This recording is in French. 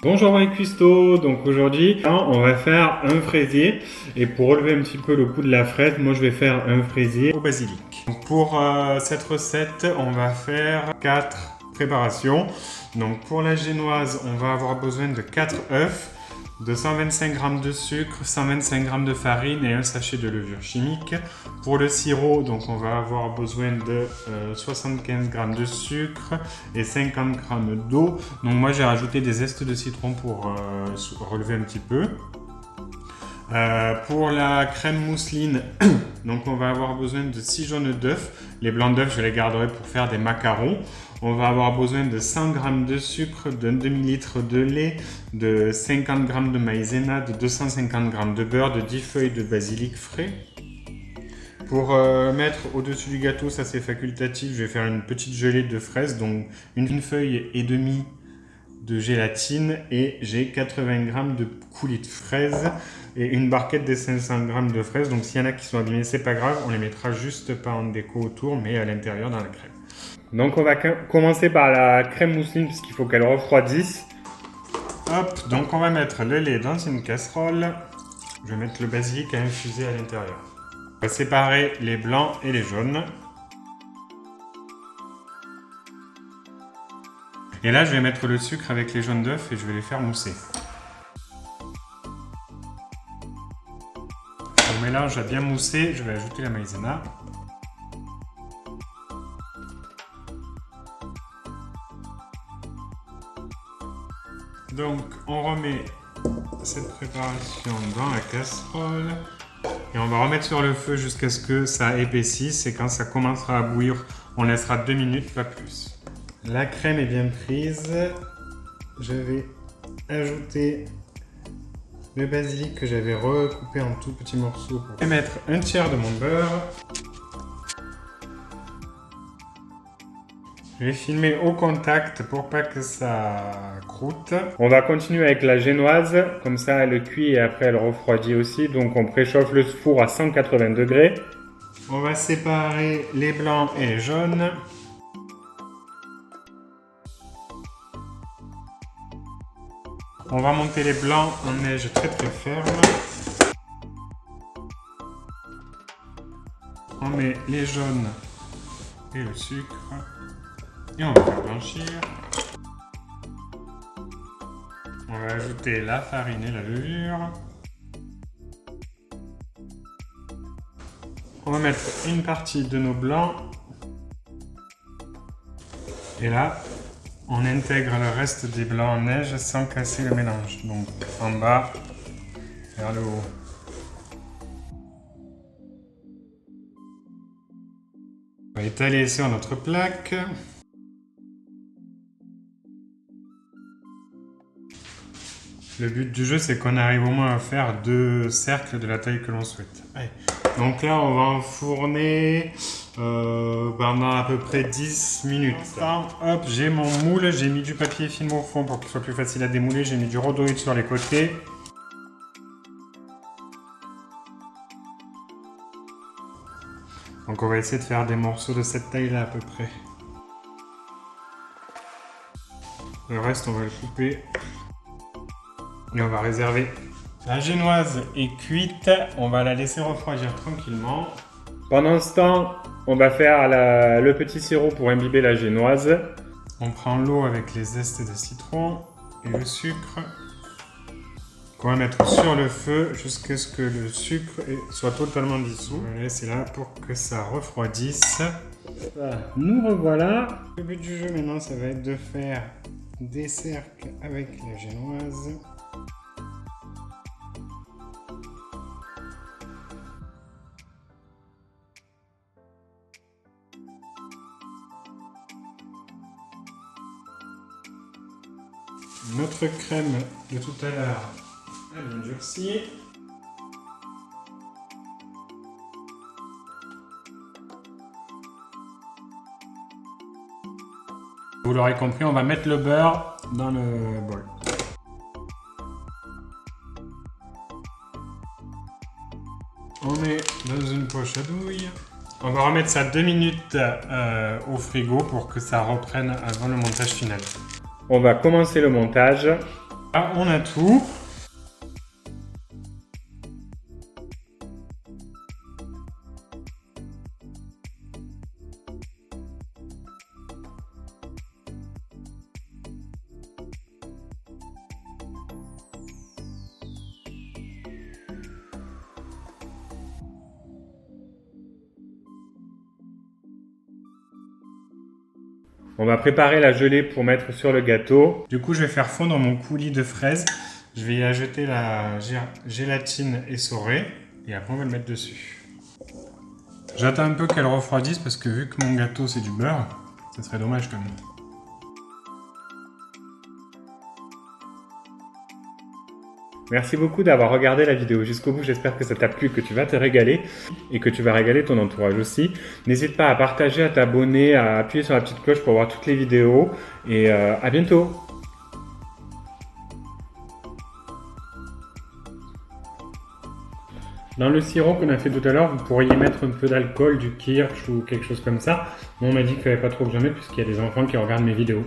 Bonjour Mike Cuisto, donc aujourd'hui on va faire un fraisier et pour relever un petit peu le coût de la fraise, moi je vais faire un fraisier au basilic. Donc pour cette recette, on va faire 4 préparations. Donc pour la génoise, on va avoir besoin de 4 œufs, de 125 g de sucre, 125 g de farine et un sachet de levure chimique. Pour le sirop, donc on va avoir besoin de 75 g de sucre et 50 g d'eau. Donc moi j'ai rajouté des zestes de citron pour relever un petit peu. Pour la crème mousseline, donc on va avoir besoin de 6 jaunes d'œufs. Les blancs d'œufs, je les garderai pour faire des macarons. On va avoir besoin de 100 g de sucre, d'un demi-litre de lait, de 50 g de maïzena, de 250 g de beurre, de 10 feuilles de basilic frais. Pour mettre au-dessus du gâteau, ça c'est facultatif, je vais faire une petite gelée de fraises, donc une feuille et demie de gélatine et j'ai 80 g de coulis de fraises et une barquette de 500 g de fraises. Donc s'il y en a qui sont abîmées, c'est pas grave, on les mettra juste pas en déco autour mais à l'intérieur dans la crème. Donc on va commencer par la crème mousseline puisqu'il faut qu'elle refroidisse. Hop, donc on va mettre le lait dans une casserole. Je vais mettre le basilic à infuser à l'intérieur. On va séparer les blancs et les jaunes. Et là, je vais mettre le sucre avec les jaunes d'œufs et je vais les faire mousser. Le mélange a bien moussé, je vais ajouter la maïzena. Donc, on remet cette préparation dans la casserole et on va remettre sur le feu jusqu'à ce que ça épaississe et quand ça commencera à bouillir, on laissera 2 minutes, pas plus. La crème est bien prise. Je vais ajouter le basilic que j'avais recoupé en tout petits morceaux. Je vais mettre un tiers de mon beurre. Je vais filmer au contact pour pas que ça croûte. On va continuer avec la génoise, comme ça elle cuit et après elle refroidit aussi. Donc on préchauffe le four à 180 degrés. On va séparer les blancs et les jaunes. On va monter les blancs en neige très très ferme. On met les jaunes et le sucre. Et on va faire blanchir. On va ajouter la farine et la levure. On va mettre une partie de nos blancs. Et là, on intègre le reste des blancs en neige sans casser le mélange. Donc en bas vers le haut. On va étaler sur notre plaque. Le but du jeu, c'est qu'on arrive au moins à faire 2 cercles de la taille que l'on souhaite. Allez. Donc là, on va enfourner pendant à peu près 10 minutes. Hop, j'ai mon moule, j'ai mis du papier film au fond pour qu'il soit plus facile à démouler. J'ai mis du rhodoïde sur les côtés. Donc on va essayer de faire des morceaux de cette taille-là à peu près. Le reste, on va le couper. Et on va réserver. La génoise est cuite, on va la laisser refroidir tranquillement. Pendant ce temps, on va faire le petit sirop pour imbiber la génoise. On prend l'eau avec les zestes de citron et le sucre qu'on va mettre sur le feu jusqu'à ce que le sucre soit totalement dissous. On va laisser là pour que ça refroidisse. Nous revoilà. Le but du jeu maintenant, ça va être de faire des cercles avec la génoise. Notre crème de tout à l'heure a bien durci. Vous l'aurez compris, on va mettre le beurre dans le bol. On met dans une poche à douille. On va remettre ça 2 minutes au frigo pour que ça reprenne avant le montage final. On va commencer le montage. Ah, on a tout. On va préparer la gelée pour mettre sur le gâteau. Du coup, je vais faire fondre mon coulis de fraises. Je vais y ajouter la gélatine essorée et après on va le mettre dessus. J'attends un peu qu'elle refroidisse parce que vu que mon gâteau c'est du beurre, ça serait dommage quand même. Merci beaucoup d'avoir regardé la vidéo jusqu'au bout, j'espère que ça t'a plu, que tu vas te régaler et que tu vas régaler ton entourage aussi. N'hésite pas à partager, à t'abonner, à appuyer sur la petite cloche pour voir toutes les vidéos et à bientôt. Dans le sirop qu'on a fait tout à l'heure, vous pourriez mettre un peu d'alcool, du kirsch ou quelque chose comme ça. Moi, on m'a dit qu'il ne fallait pas trop que j'en mette puisqu'il y a des enfants qui regardent mes vidéos.